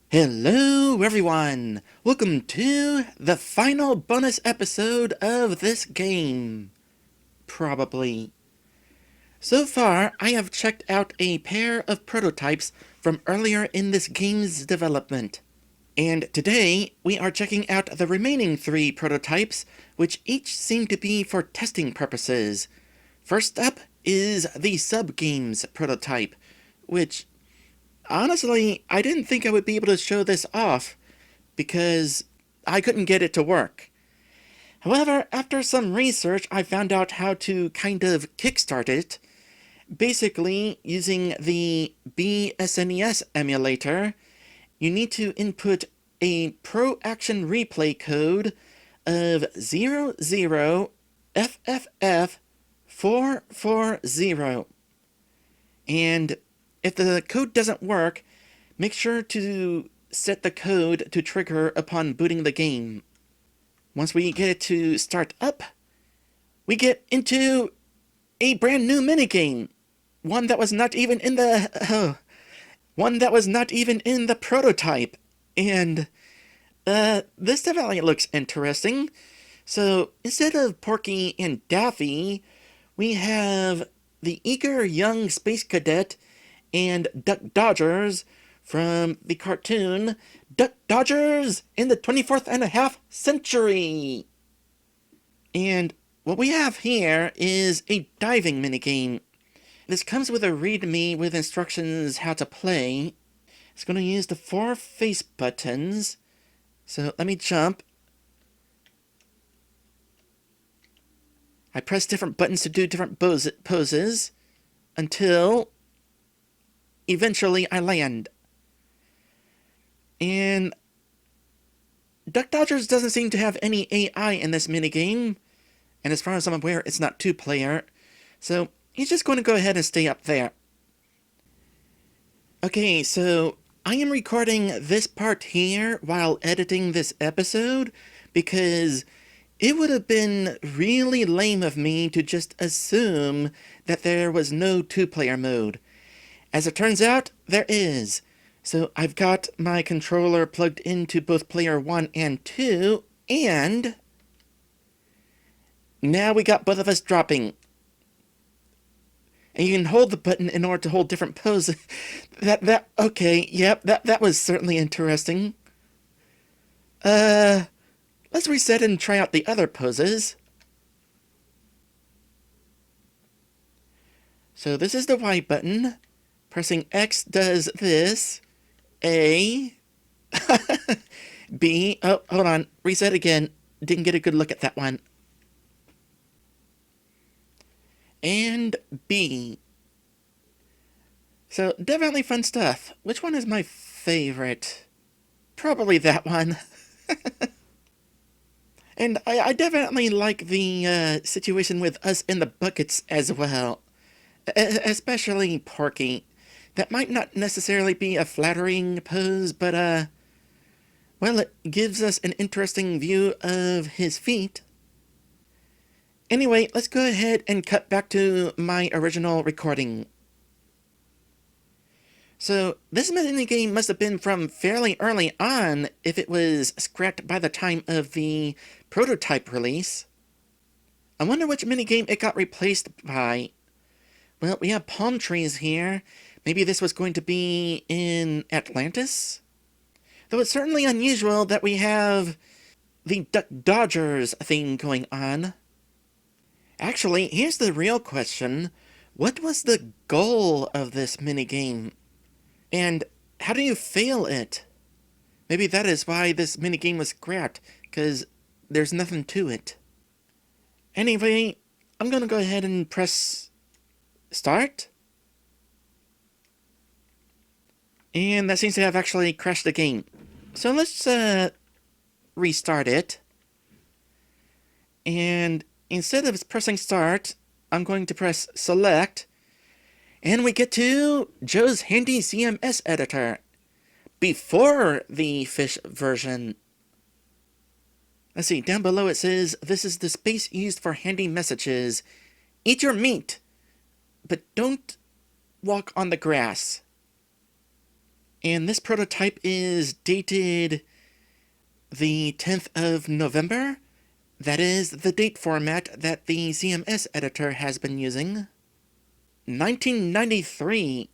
Hello everyone! Welcome to the final bonus episode of this game. Probably. So far, I have checked out a pair of prototypes from earlier in this game's development. And today, we are checking out the remaining 3 prototypes, which each seem to be for testing purposes. First up is the Sub-Games prototype, which honestly, I didn't think I would be able to show this off because I couldn't get it to work. However, after some research, I found out how to kind of kickstart it. Basically, using the BSNES emulator, you need to input a Pro Action Replay code of 00FFF440. And if the code doesn't work, make sure to set the code to trigger upon booting the game. Once we get it to start up, we get into a brand new minigame. One that was not even in the prototype. And this definitely looks interesting. So instead of Porky and Daffy, we have the eager young space cadet and Duck Dodgers from the cartoon Duck Dodgers in the 24th and a half century. And what we have here is a diving minigame. This comes with a readme with instructions how to play. It's going to use the 4 face buttons. So let me jump. I press different buttons to do different poses until eventually I land. And Duck Dodgers doesn't seem to have any AI in this minigame. And as far as I'm aware, it's not 2-player. So he's just going to go ahead and stay up there. Okay, so I am recording this part here while editing this episode because it would have been really lame of me to just assume that there was no 2-player mode. As it turns out, there is. So I've got my controller plugged into both player 1 and 2, and now we got both of us dropping. And you can hold the button in order to hold different poses. Okay, yep, that was certainly interesting. Let's reset and try out the other poses. So this is the Y button. Pressing X does this. A. B. Oh, hold on. Reset again. Didn't get a good look at that one. And B. So, definitely fun stuff. Which one is my favorite? Probably that one. And I definitely like the situation with us in the buckets as well. Especially Porky. That might not necessarily be a flattering pose, but, well, it gives us an interesting view of his feet. Anyway, let's go ahead and cut back to my original recording. So, this minigame must have been from fairly early on if it was scrapped by the time of the prototype release. I wonder which minigame it got replaced by. Well, we have palm trees here. Maybe this was going to be in Atlantis? Though it's certainly unusual that we have the Duck Dodgers thing going on. Actually, here's the real question. What was the goal of this minigame? And how do you fail it? Maybe that is why this minigame was scrapped, because there's nothing to it. Anyway, I'm going to go ahead and press start. And that seems to have actually crashed the game. So let's restart it. And instead of pressing start, I'm going to press select. And we get to Joe's handy CMS editor. Before the fish version. Let's see, down below it says, this is the space used for handy messages. Eat your meat, but don't walk on the grass. And this prototype is dated the 10th of November. That is the date format that the CMS editor has been using. 1993.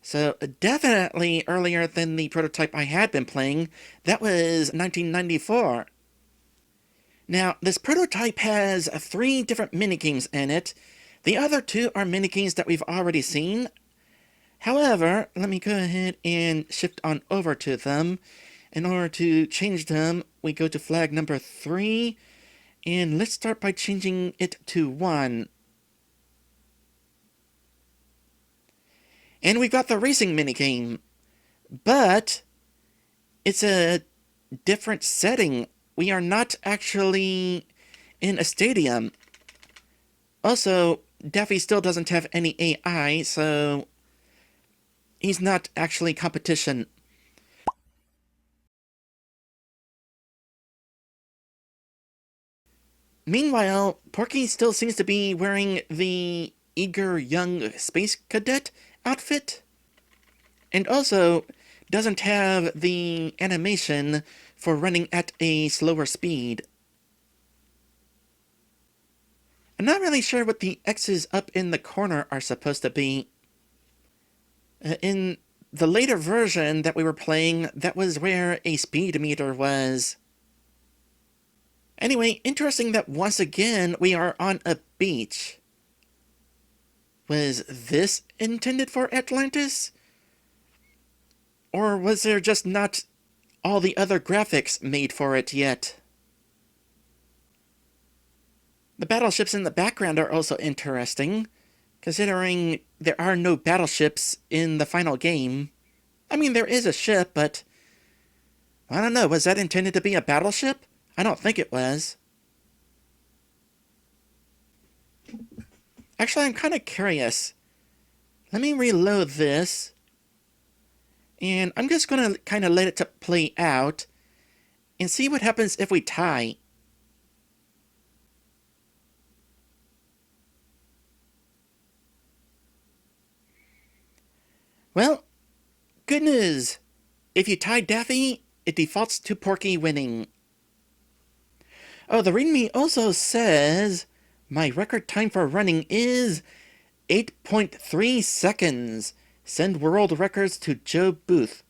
So definitely earlier than the prototype I had been playing. That was 1994. Now, this prototype has 3 different minigames in it. The other 2 are minigames that we've already seen. However, let me go ahead and shift on over to them. In order to change them, we go to flag number 3, and let's start by changing it to 1. And we got the racing minigame, but it's a different setting. We are not actually in a stadium. Also, Daffy still doesn't have any AI, so he's not actually competition. Meanwhile, Porky still seems to be wearing the eager young space cadet outfit, and also doesn't have the animation for running at a slower speed. I'm not really sure what the X's up in the corner are supposed to be. In the later version that we were playing, that was where a speed meter was. Anyway, interesting that once again we are on a beach. Was this intended for Atlantis? Or was there just not all the other graphics made for it yet? The battleships in the background are also interesting, considering there are no battleships in the final game. I mean, there is a ship, but I don't know, was that intended to be a battleship? I don't think it was. Actually, I'm kind of curious. Let me reload this. And I'm just going to kind of let it play out and see what happens if we tie. Well, good news. If you tie Daffy, it defaults to Porky winning. Oh, the README also says my record time for running is 8.3 seconds. Send world records to Joe Booth.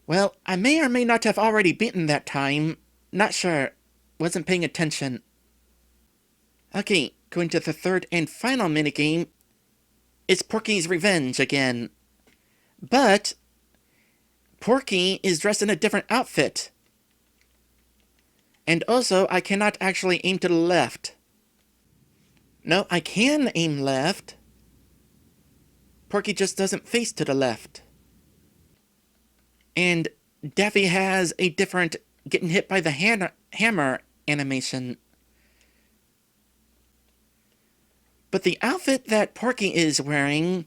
Well, I may or may not have already beaten that time. Not sure. Wasn't paying attention. Okay, going to the third and final minigame. It's Porky's Revenge again. But Porky is dressed in a different outfit. And also, I cannot actually aim to the left. No, I can aim left. Porky just doesn't face to the left. And Daffy has a different getting hit by the hammer animation. But the outfit that Porky is wearing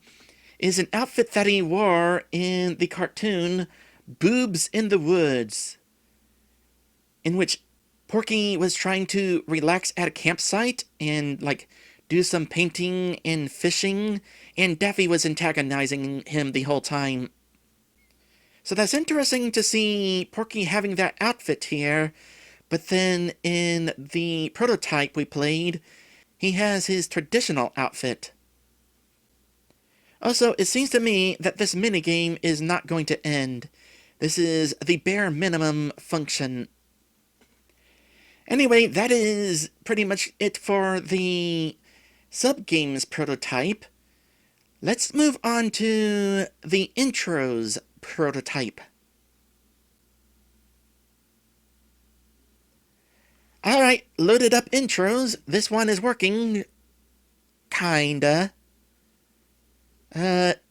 is an outfit that he wore in the cartoon Boobs in the Woods, in which Porky was trying to relax at a campsite and, do some painting and fishing, and Daffy was antagonizing him the whole time. So that's interesting to see Porky having that outfit here, but then in the prototype we played, he has his traditional outfit. Also, it seems to me that this minigame is not going to end. This is the bare minimum function. Anyway, that is pretty much it for the sub-games prototype. Let's move on to the intros prototype. Alright, loaded up intros. This one is working. Kinda. It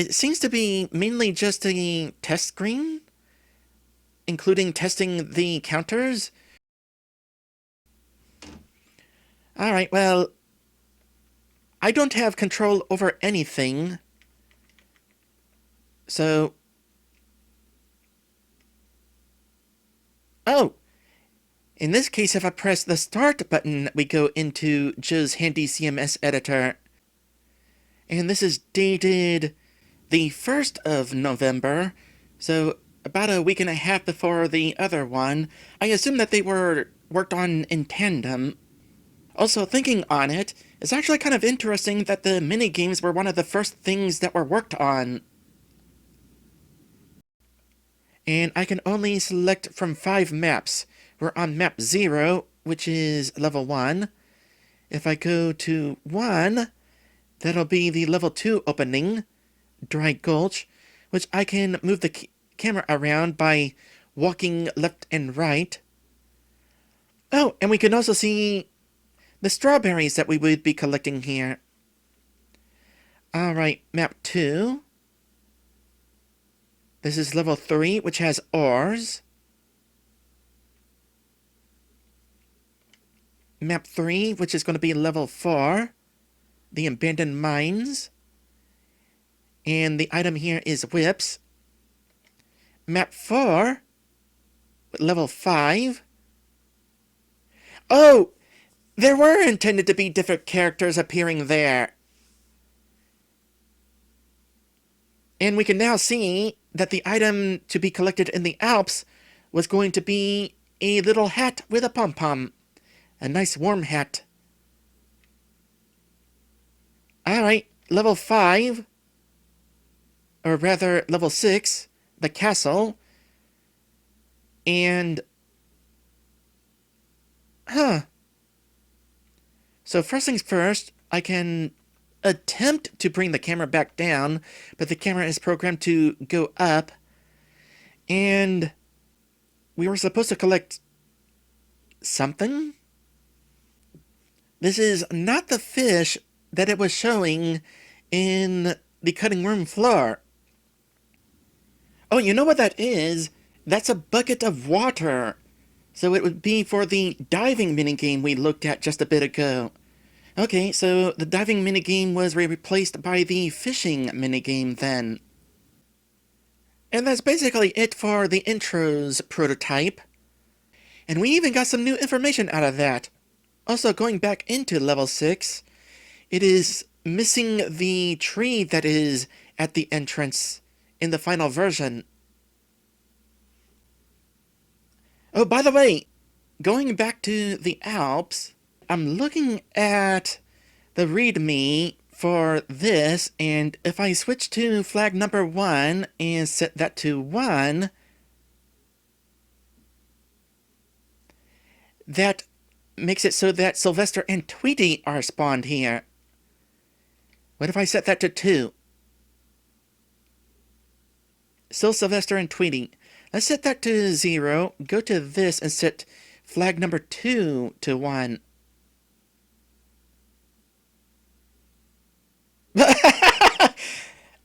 seems to be mainly just a test screen, including testing the counters. Alright, well, I don't have control over anything, so... Oh! In this case, if I press the Start button, we go into Joe's handy CMS editor. And this is dated the 1st of November, so about a week and a half before the other one. I assume that they were worked on in tandem. Also, thinking on it, it's actually kind of interesting that the minigames were one of the first things that were worked on. And I can only select from 5 maps. We're on map 0, which is level 1. If I go to 1, that'll be the level 2 opening, Dry Gulch, which I can move the camera around by walking left and right. Oh, and we can also see the strawberries that we would be collecting here. Alright, map 2. This is level 3, which has ores. Map 3, which is going to be level 4. The abandoned mines. And the item here is whips. Map 4, level 5. Oh! There were intended to be different characters appearing there. And we can now see that the item to be collected in the Alps was going to be a little hat with a pom-pom. A nice warm hat. Alright, level 5. Or rather, level 6. The castle. And... So first things first, I can attempt to bring the camera back down, but the camera is programmed to go up. And we were supposed to collect something? This is not the fish that it was showing in the cutting room floor. Oh, you know what that is? That's a bucket of water. So it would be for the diving minigame we looked at just a bit ago. Okay, so the diving minigame was replaced by the fishing minigame then. And that's basically it for the intro's prototype. And we even got some new information out of that. Also, going back into level 6, it is missing the tree that is at the entrance in the final version. Oh, by the way, going back to the Alps, I'm looking at the README for this, and if I switch to flag number 1 and set that to 1, that makes it so that Sylvester and Tweety are spawned here. What if I set that to 2? Still Sylvester and Tweety. Let's set that to 0, go to this and set flag number 2 to 1.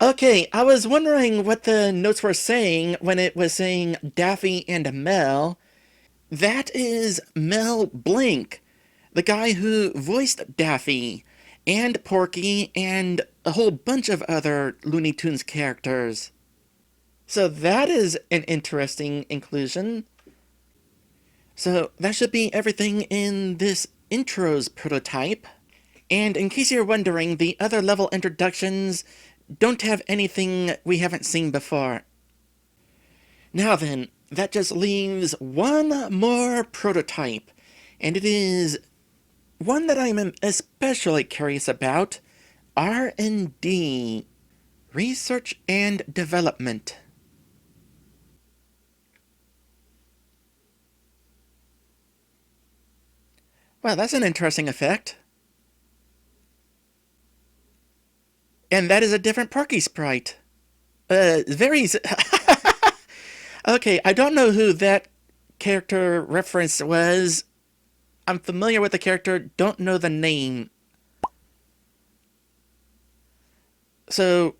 Okay, I was wondering what the notes were saying when it was saying Daffy and Mel. That is Mel Blanc, the guy who voiced Daffy and Porky and a whole bunch of other Looney Tunes characters. So that is an interesting inclusion. So that should be everything in this intro's prototype. And in case you're wondering, the other level introductions don't have anything we haven't seen before. Now then, that just leaves one more prototype, and it is one that I'm especially curious about: R&D, Research and Development. Well, that's an interesting effect. And that is a different Porky sprite. Very... Okay, I don't know who that character reference was. I'm familiar with the character, don't know the name. So,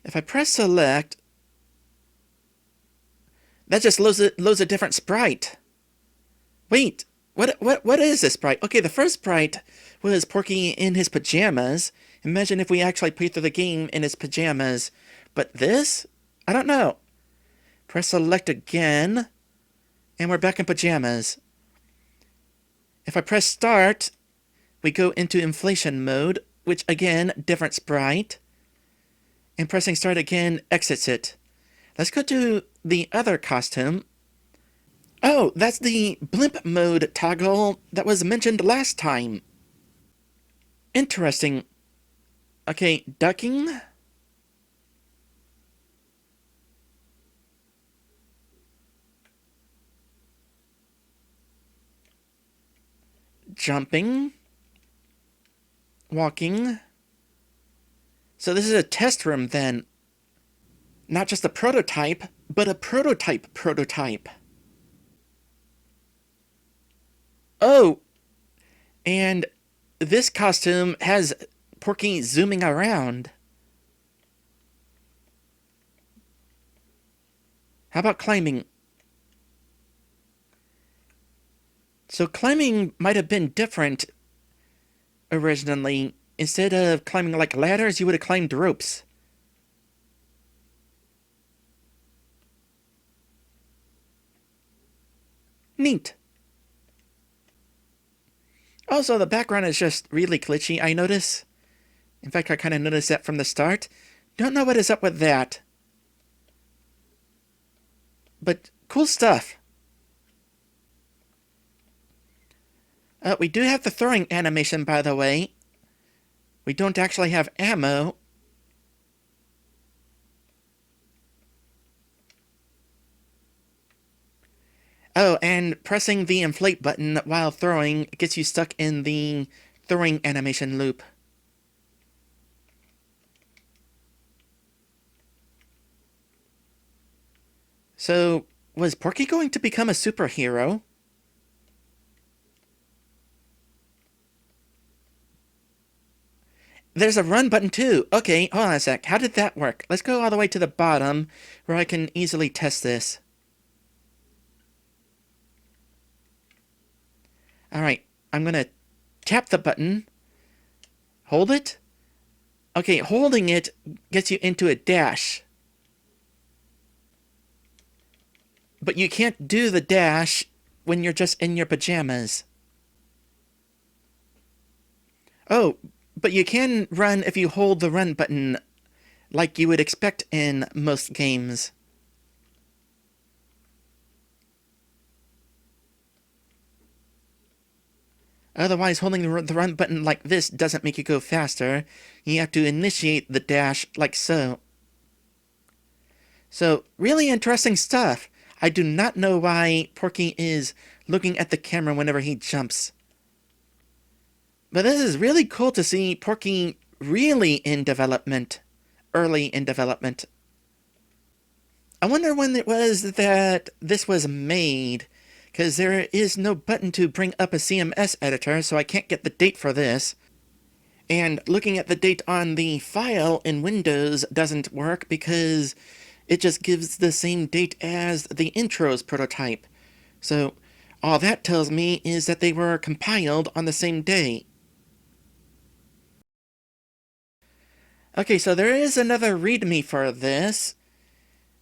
if I press select, that just loads a different sprite. Wait, what is this sprite? Okay, the first sprite was Porky in his pajamas. Imagine if we actually played through the game in his pajamas. But this? I don't know. Press select again, and we're back in pajamas. If I press start, we go into inflation mode, which again, different sprite. And pressing start again exits it. Let's go to the other costume. Oh, that's the blimp mode toggle that was mentioned last time. Interesting. Okay, ducking. Jumping. Walking. So this is a test room then. Not just a prototype, but a prototype. Oh! And this costume has Porky zooming around. How about climbing? So climbing might have been different originally. Instead of climbing like ladders, you would have climbed ropes. Neat. Also, the background is just really glitchy, I notice. In fact, I kind of noticed that from the start. Don't know what is up with that. But cool stuff. We do have the throwing animation, by the way. We don't actually have ammo. Oh, and pressing the inflate button while throwing gets you stuck in the throwing animation loop. So, was Porky going to become a superhero? There's a run button too. Okay, hold on a sec. How did that work? Let's go all the way to the bottom where I can easily test this. Alright, I'm gonna tap the button. Hold it. Okay, holding it gets you into a dash. But you can't do the dash when you're just in your pajamas. Oh, but you can run if you hold the run button, like you would expect in most games. Otherwise, holding the run button like this doesn't make you go faster. You have to initiate the dash like so. So, really interesting stuff. I do not know why Porky is looking at the camera whenever he jumps. But this is really cool to see Porky really in development. Early in development. I wonder when it was that this was made, because there is no button to bring up a CMS editor, so I can't get the date for this. And looking at the date on the file in Windows doesn't work because it just gives the same date as the intro's prototype. So all that tells me is that they were compiled on the same day. Okay, so there is another README for this.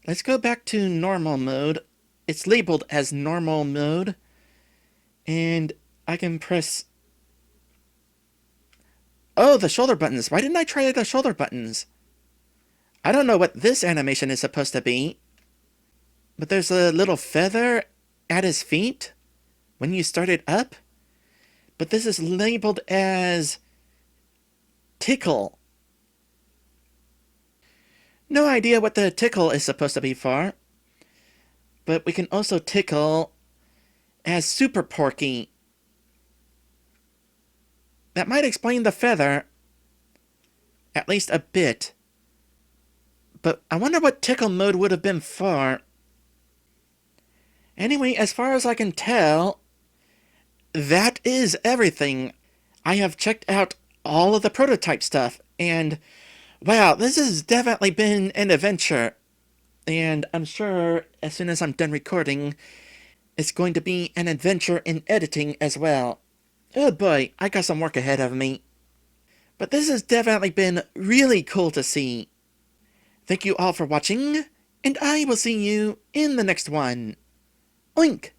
Let's go back to normal mode. It's labeled as normal mode. And I can press... Oh, the shoulder buttons. Why didn't I try the shoulder buttons? I don't know what this animation is supposed to be. But there's a little feather at his feet when you start it up. But this is labeled as tickle. No idea what the tickle is supposed to be for. But we can also tickle as Super Porky. That might explain the feather. At least a bit. But I wonder what tickle mode would have been for. Anyway, as far as I can tell, that is everything. I have checked out all of the prototype stuff, and wow, this has definitely been an adventure. And I'm sure as soon as I'm done recording, it's going to be an adventure in editing as well. Oh boy, I got some work ahead of me. But this has definitely been really cool to see. Thank you all for watching, and I will see you in the next one. Oink!